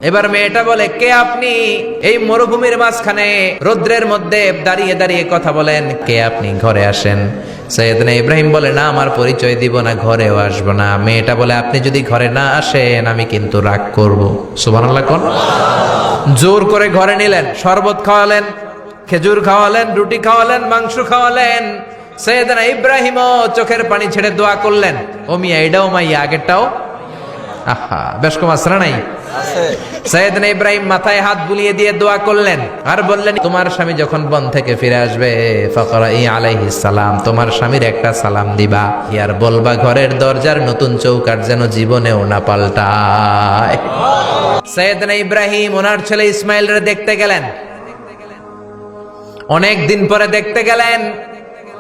এবার মেয়েটা বলে, কে আপনি? এই মরুভূমির মাঝখানে রৌদ্রের মধ্যে দাঁড়িয়ে দাঁড়িয়ে কথা বলেন, কে আপনি? ঘরে আসেন। সৈয়দনা ইব্রাহিম বলে, না, আমার পরিচয় দিব না, ঘরেও আসবো না। মেয়েটা বলে, আপনি যদি ঘরে না আসেন আমি কিন্তু রাগ করব। সুবহানাল্লাহ কোন। জোর করে ঘরে নিলেন, শরবত খাওয়ালেন, খেজুর খাওয়ালেন, রুটি খাওয়ালেন, মাংস খাওয়ালেন। সৈয়দনা ইব্রাহিমও চোখের পানি ছেড়ে দোয়া করলেন, ও মিয়া, এটাও মাইয়া, আগেরটাও। আহা, বেশ কম আসরা নাই। সৈয়দনা ইব্রাহিম মাথায় হাত বুলিয়ে দিয়ে দোয়া করলেন আর বললেন, তোমার স্বামী যখন বন থেকে ফিরে আসবে ফাকরাই আলাইহিস সালাম, তোমার স্বামীর একটা সালাম দিবা, আর বলবা ঘরের দরজার নতুন চৌকাঠ যেন জীবনেও না পাল্টায়। সৈয়দনা ইব্রাহিম ওনার ছেলে ইসমাইলরে দেখতে গেলেন। অনেক দিন পরে দেখতে গেলেন।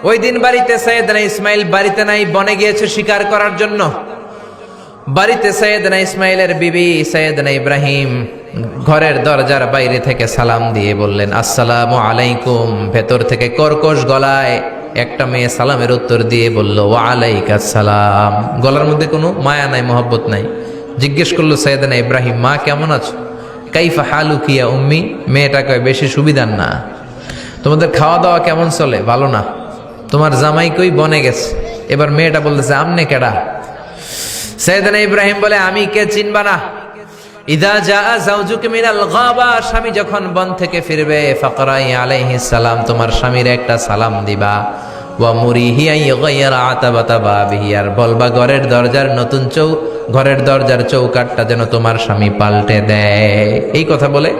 ওই দিন বাড়িতে সৈয়দনা ইসমাইল বাড়িতে নাই, বনে গিয়েছে শিকার করার জন্য। বাড়িতে সৈয়দনা ইসমাইলের বিবি সৈয়দনা ইব্রাহিম ঘরের দরজার বাইরে থেকে সালাম দিয়ে বললেন, আসসালামু আলাইকুম। ভেতর থেকে কর্কশ গলায় একটা মেয়ে সালামের উত্তর দিয়ে বলল, ওয়া আলাইকাস সালাম। গলার মধ্যে কোনো মায়া নাই, মহব্বত নাই। জিজ্ঞেস করলো সৈয়দনা ইব্রাহিম, মা কেমন আছো? কাইফা হালুকি ইয়া উম্মি। মেয়েটা কয়, বেশি সুবিধার না। তোমাদের খাওয়া দাওয়া কেমন চলে? ভালো না। তোমার জামাই কই? বনে গেছে। এবার মেয়েটা বলতেছে, আমনে কেডা? সৈয়দনা ইব্রাহিম বলে, আমি কে চিনবা না? ইদা জা যাওজুকা মিনাল গাবা, স্বামী যখন বন থেকে ফিরবে ফাকরাই আলাইহিস সালাম, তোমার স্বামীর একটা সালাম দিবা। ওয়া মুরিহি আন ইগাইরা আতাবাতা বাবিহি, আর বলবা ঘরের দরজার চৌকাঠটা যেন তোমার স্বামী পাল্টে দেয়। এই কথা বলে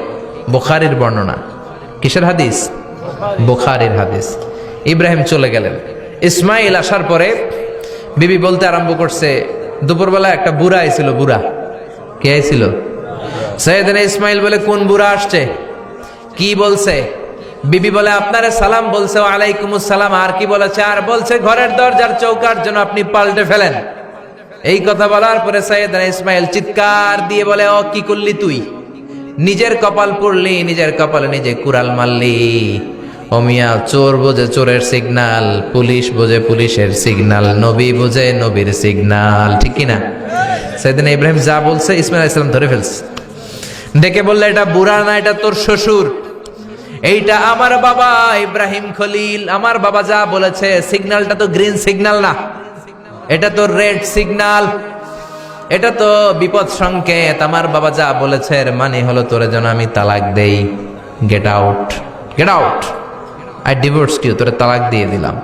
বুখারীর বর্ণনা। কিসের হাদিস? বুখারীর হাদিস। ইব্রাহিম চলে গেলেন। ইসমাইল আসার পরে বিবি বলতে আরম্ভ করছে, দুপুরবেলা একটা বুড়া আইছিল। বুড়া কে আইছিল? সৈয়দনা ইসমাইল বলে, কোন বুড়া আসছে? কি বলছে? বিবি বলে, আপনারে সালাম বলছে। ওয়া আলাইকুমুস সালাম। আর কি বলেছে? আর বলছে ঘরের দরজার চৌকাঠ যেন আপনি পাল্টে ফেলেন। এই কথা বলার পরে সৈয়দনা ইসমাইল চিৎকার দিয়ে বলে, ও কি করলি তুই? নিজের কপাল পুড়লি, নিজের কপালে নিজে কুড়াল মারলি। ও মিয়া, চোর বোঝে চোরের সিগনাল, পুলিশ বোঝে পুলিশের সিগনাল, নবী বোঝে নবীর সিগনাল, ঠিক কিনা? সৈয়দনা ইব্রাহিম যা বলছে ইসমাইল আলাইহিস সালাম ধরে ফেলছে। ডেকে বললে, এটা বুড়া না, এটা তোর শ্বশুর। এইটা আমার বাবা ইব্রাহিম খলিল। আমার বাবা যা বলেছে, সিগন্যালটা তো গ্রিন সিগন্যাল না, এটা তো রেড সিগন্যাল, এটা তো বিপদ সংকেত। আমার বাবা যা বলেছে এর মানে হলো তোরে যেন আমি তালাক দেই। Get out, get out, I divorced you. তোরে তালাক দিয়ে দিলাম।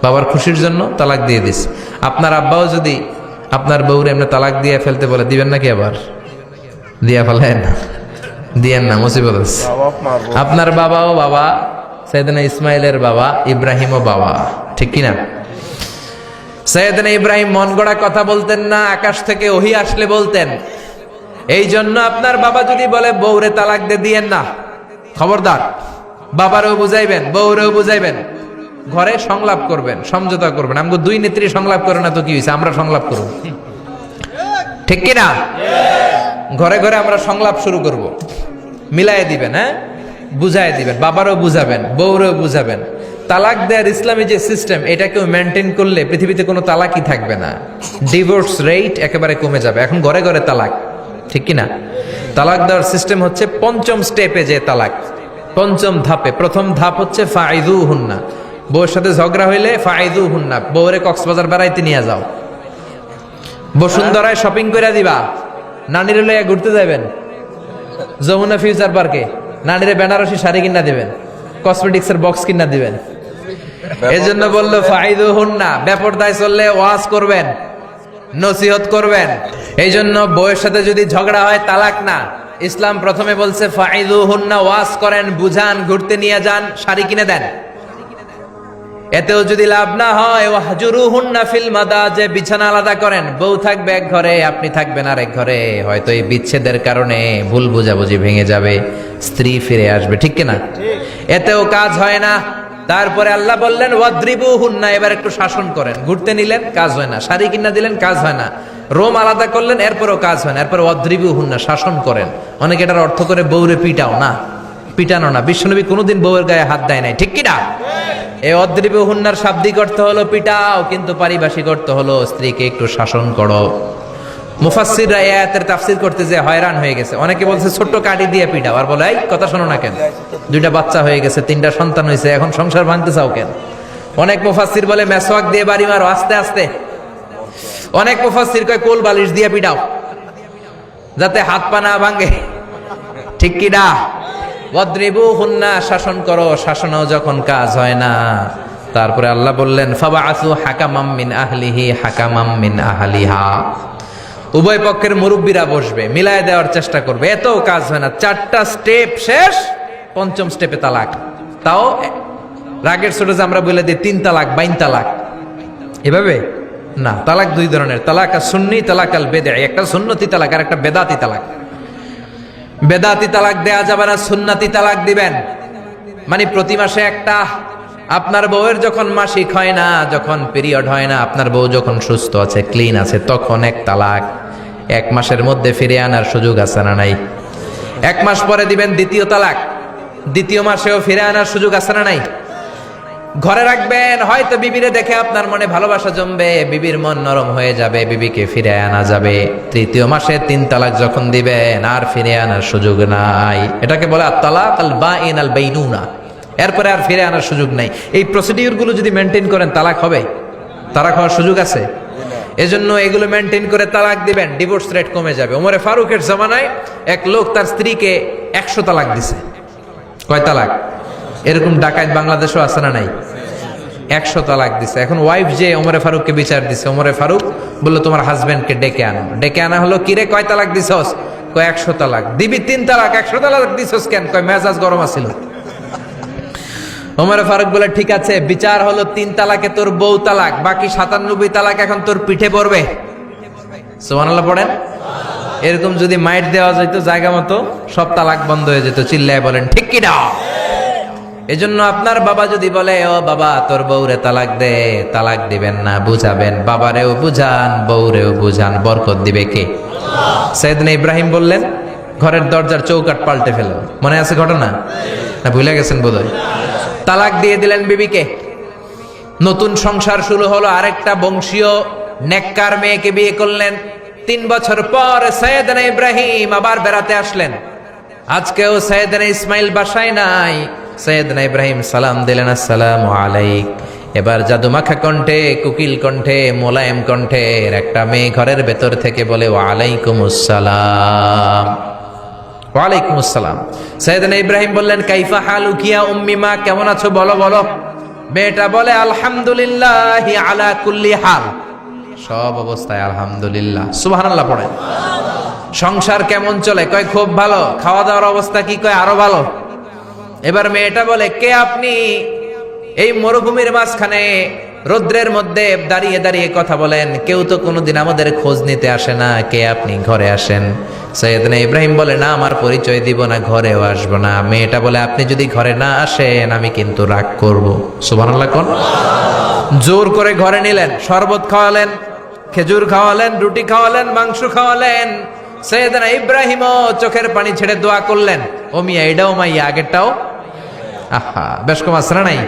বাবার খুশির জন্য তালাক দিয়ে দিস। আপনার আব্বাও যদি আপনার বউরে এমনি তালাক দিয়ে ফেলতে বলে, দিবেন নাকি? আবার দিয়া ফেলেন, দিয়েন না, মুসিবত আছে। আপনার বাবাও বাবা, সৈয়দনা ইসমাইলের বাবা, ইব্রাহিমও বাবা, ঠিক কিনা? সৈয়দনা ইব্রাহিম মন গড়া কথা বলতেন না, আকাশ থেকে ওহী আসলে বলতেন। এই জন্য আপনার বাবা যদি বলে বউরে তালাক দিয়েন না, খবরদার। বাবারেও বুঝাইবেন, বউরেও বুঝাইবেন, ঘরে সংলাপ করবেন, সমঝোতা করবেন। আমাকে দুই নেত্রী সংলাপ করে না তো কি হয়েছে, আমরা সংলাপ করব, ঠিক কিনা? ঘরে ঘরে আমরা সংলাপ শুরু করব, মিলাই দিবেন, হ্যাঁ, বুঝাই দিবেন, বাবারও বুঝাবেন, বউরেও বুঝাবেন। তালাক দেওয়ার ইসলামী যে সিস্টেম, এটাকেও মেনটেন করলে পৃথিবীতে কোনো তালাকই থাকবে না। ডিভোর্স রেট একেবারে কমে যাবে। এখন ঘরে ঘরে তালাক, ঠিক কিনা? তালাক দেওয়ার সিস্টেম হচ্ছে পঞ্চম স্টেপে যে তালাক, পঞ্চম ধাপে। প্রথম ধাপ হচ্ছে ফাইদুহুন্না। বউর সাথে ঝগড়া হইলে ফাইদুহুন্না, বউরে কক্সবাজার বেড়াইতে নিয়ে যাও, বসুন্ধরায় শপিং করে দিবা, নানিরে লইয়া ঘুরতে যাবেন, যমুনা ফিউচার পার্কে নানিরে বেনারসি শাড়ি কিনা দিবেন, কসমেটিক্সের বক্স কিনা দিবেন। এই জন্য বললো ফাইদুহুন্না। বেপরদায় চললে ওয়াজ করবেন, নসিহত করবেন। এই জন্য বউয়ের সাথে যদি ঝগড়া হয় তালাক না, ইসলাম প্রথমে বলছে ফাইদুহুন্না, ওয়াজ করেন, বুঝান, ঘুরতে নিয়ে যান, শাড়ি কিনে দেন। এতেও যদি লাভ না হয়, ওয়াহজুরুহুন্না ফিল মাদাজি, বিছানা আলাদা করেন। বউ থাকবে এক ঘরে, আপনি থাকবেন আরেক ঘরে। হয়তো এই বিচ্ছেদের কারণে ভুল বোঝাবুঝি ভেঙে যাবে, স্ত্রী ফিরে আসবে, ঠিক কিনা? এতেও কাজ হয় না। তারপরে আল্লাহ বললেন ওয়াদ্রিবুহুন্না, এবার একটু শাসন করেন। ঘুরতে নিলেন, কাজ হয় না। শাড়ি কিনা দিলেন, কাজ হয় না। রোম আলাদা করলেন, এরপরও কাজ হয় না। এরপর ওয়াদ্রিবুহুন্না, শাসন করেন। অনেকে এটার অর্থ করে বউরে পিটাও না, পিটানো না। বিশ্বনবী কোনোদিন বউয়ের গায়ে হাত দেয় নাই, ঠিক কিনা? এই ওয়াদ্রিবুহুন্নার শাব্দিক অর্থ হলো পিটাও, কিন্তু পারিভাষিক অর্থ হলো স্ত্রীকে একটু শাসন করো। মুফাসসিররা এই আয়াতের তাফসীর করতে যে হয়রান হয়ে গেছে। অনেকে বলছে ছোট্ট কাঠি দিয়ে পিটাও, আর বলে এই কথা শোনো না কেন, দুইটা বাচ্চা হয়ে গেছে, 3টা সন্তান হয়েছে, এখন সংসার ভাঙতে চাও কেন? অনেক মুফাসসির বলে মেসওয়াক দিয়ে বাড়ি মারো আস্তে আস্তে। অনেক মুফাসসির কয় কোল বালিশ দিয়ে পিটাও যাতে হাত পা না ভাঙে। ঠিক কি না? ওয়াদরিবুহুন্না, শাসন করো, শাসনও যখন কাজ হয় না, তারপরে আল্লাহ বললেন ফাবাআসু হাকামাম মিন আহলিহি হাকামাম মিন আহলিহা, উভয় পক্ষের মুরব্বীরা বসবে, মিলায় দেওয়ার চেষ্টা করবে। এত কাজ হয় না, 4টা স্টেপ শেষ, 5ম স্টেপে তালাক। তাও রাগের ছোট যে আমরা বলে দিই 3 তালাক 22 তালাক, এভাবে না। তালাক 2 ধরনের, তালাক সুন্নি, তালাক আল বেদঈ। একটা সুন্নতি তালাক আর একটা বেদাতি তালাক। বেদাতি তালাক দেয়া যাবে না, সুন্নতি তালাক দিবেন। মানে প্রতি মাসে একটা, আপনার বউয়ের যখন মাসিক হয় না, যখন পিরিয়ড হয় না, আপনার বউ যখন সুস্থ আছে, ক্লিন আছে, তখন 1 তালাক। 1 মাসের মধ্যে ফিরে আনার সুযোগ আছে না নাই? 1 মাস পরে দিবেন 2য় তালাক, 2য় মাসেও ফিরে আনার সুযোগ আছে না নাই? ঘরে রাখবেন, হয়তো বিবিরে দেখে আপনার মনে ভালোবাসা জমবে, বিবির মন নরম হয়ে যাবে, বিবিকে ফিরে আনা যাবে। 3য় মাসে 3 তালাক যখন দিবেন, আর ফিরে আনার সুযোগ নাই। এটাকে বলে আত-তালাক আল বাঈন আল বাইনুনা। এরপরে আর ফিরে আনার সুযোগ নাই। এই প্রসিডিউর গুলো যদি মেনটেন করেন, তালাক হবে? তালাক হওয়ার সুযোগ আছে? এজন্য এগুলো মেনটেন করে তালাক দিবেন, ডিভোর্স রেট কমে যাবে। ওমরে ফারুকের জামানায় এক লোক তার স্ত্রীকে 100 তালাক দিছে। কয় তালাক? এরকম ডাকাত বাংলাদেশও আছে না নাই? 100 তালাক দিছে। এখন ওয়াইফ যে ওমরে ফারুককে বিচার দিছে, ওমরে ফারুক বলল তোমার হাজবেন্ডকে ডেকে আনো। ডেকে আনা হলো, কিরে কয় তালাক দিছস? কয় 100 তালাক। দিবি 3 তালাক, 100 তালাক দিছস কেন? কয় মেজাজ গরম আছিল। ওমরে ফারুক বলে ঠিক আছে, বিচার হলো 3 তালাকে তোর বউ তালাক, বাকি 97 তালাক এখন তোর পিঠে পড়বে। সুবহানাল্লাহ পড়েন। এরকম যদি মাইট দেওয়া যেত জায়গা মতো, সব তালাক বন্ধ হয়ে যেত। চিল্লায় বলেন ঠিক কি না? এজন্য আপনার বাবা যদি বলে ও বাবা তোর বউরে তালাক দে, তালাক দিবেন না, বুঝাবেন। বাবারেও বুঝান, বউরেও বুঝান, বরকত দিবে কে? সাইয়েদনা ইব্রাহিম বললেন ঘরের দরজার চৌকাঠ পাল্টে ফেলো। মনে আছে ঘটনা? না ভুলে গেছেন বোধহয়? তালাক দিয়ে দিলেন বিবিকে। নতুন সংসার শুরু হলো, আরেকটা বংশীয় নেককার মেয়েকে বিয়ে করলেন। 3 বছর পর সাইয়েদনা ইব্রাহিম আবার বেড়াতে আসলেন। আজকেও সাইয়েদনা ইসমাইল বাসায় নাই। সাইয়েদনা ইব্রাহিম সালাম দিলেন, আসসালামু আলাইক। এবার জাদুমাখা কণ্ঠে, কুকিল কণ্ঠে, মোলায়েম কণ্ঠের একটা মেয়ে ঘরের ভেতর থেকে বলে ওয়ালাইকুমুস সালাম। ওয়ালাইকুমুস সালাম। সাইয়েদনা ইব্রাহিম বললেন কাইফা হালুকি ইয়া উম্মি, মা কেমন আছো বলো বলো। মেয়েটা বলে আলহামদুলিল্লাহি আলা কুল্লি হাল, সব অবস্থায় আলহামদুলিল্লাহ। সুবহানাল্লাহ পড়েন। সংসার কেমন চলে? কয় খুব ভালো। খাওয়া দাওয়ার অবস্থা কি? কয় আরো ভালো। এবার মেয়েটা বলে কে আপনি? এই মরুভূমির মাঝখানে রৌদ্রের মধ্যে দাঁড়িয়ে দাঁড়িয়ে কথা বলেন, কেউ তো কোনোদিন আমাদের খোঁজ নিতে আসে না, কে আপনি? ঘরে আসেন। সাইয়েদনা ইব্রাহিম বলে না, আমার পরিচয় দিব না, ঘরেও আসবো না। মেয়েটা বলে আপনি যদি ঘরে না আসেন আমি কিন্তু রাগ করব। সুবহানাল্লাহ কোন। জোর করে ঘরে নিলেন, শরবত খাওয়ালেন, খেজুর খাওয়ালেন, রুটি খাওয়ালেন, মাংস খাওয়ালেন। সাইয়েদনা ইব্রাহিমও চোখের পানি ছেড়ে দোয়া করলেন, ও মিয়া এটাও মাইয়া আগেরটাও। আহা, বেশ কম আছে না নাই?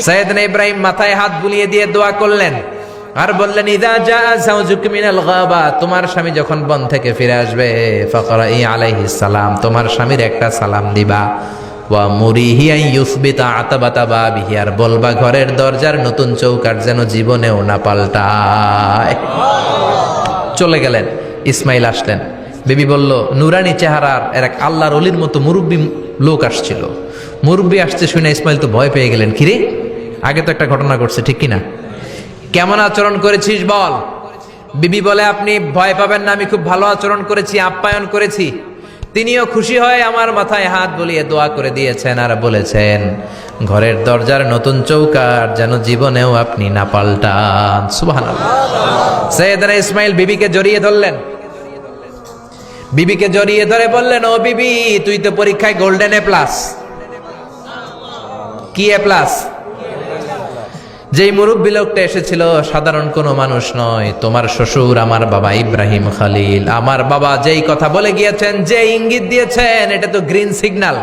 সাইয়েদনা ইব্রাহিম মাথায় হাত বুলিয়ে দিয়ে দোয়া করলেন আর বললেন ইযা জাআ যাওজুক মিনাল গাবা, তোমার স্বামী যখন বন থেকে ফিরে আসবে, ফাকরাই আলাইহিস সালাম, তোমার স্বামীর একটা সালাম দিবা। ওয়া মুরিহি আন ইউসবিতা আতাবাতা বাবিহি, আর বলবা ঘরের দরজার নতুন চৌকাঠ যেন জীবনেও না পাল্টায়। চলে গেলেন। ইসমাইল আসলেন। বিবি বলল নুরানি চেহারার এক আল্লাহর ওলির মতো মুরব্বী লোক আসছিল। মুরব্বী আসছে শুনে ইসমাইল তো ভয় পেয়ে গেলেন। কিরে, আগে তো একটা ঘটনা ঘটছে, ঠিক কিনা? কেমন আচরণ করেছিস বল। বিবি বলে আপনি ভয় পাবেন না, আমি খুব ভালো আচরণ করেছি, আপ্যায়ন করেছি। তিনিও খুশি হয়ে আমার মাথায় হাত বুলিয়ে দোয়া করে দিয়েছেন আর বলেছেন ঘরের দরজার নতুন চৌকাঠ যেন জীবনেও আপনি না পাল্টান। সুবহানাল্লাহ। সাইয়েদনা ইসমাইল বিবিকে জড়িয়ে ধরলেন। বিবিকে জড়িয়ে ধরে বললেন ও বিবি, তুই তো পরীক্ষায় গোল্ডেন এ প্লাস। কি এ প্লাস? যেই মুরব্বী লোকটা এসেছিল সাধারণ কোনো মানুষ নয়, তোমার শ্বশুর আমার বাবা ইব্রাহিম খালিল। আমার বাবা যেই কথা বলে গিয়েছেন, যে ইঙ্গিত দিয়েছেন, এটা তো গ্রিন সিগন্যাল।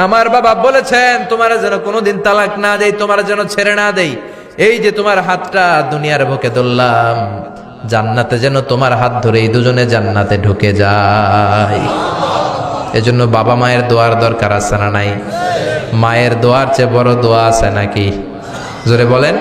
আমার বাবা বলেছেন তোমার যেন কোনোদিন তালাক না দেই, তোমার যেন ছেড়ে না দেই। এই যে তোমার হাতটা দুনিয়ার বুকে ধরলাম, জান্নাতে যেন তোমার হাত ধরে এই দুজনে জান্নাতে ঢুকে যায়। এজন্য বাবা মায়ের দোয়ার দরকার আছে না নাই? মায়ের দোয়ার চেয়ে বড় দোয়া আছে নাকি? জোরে বলেন।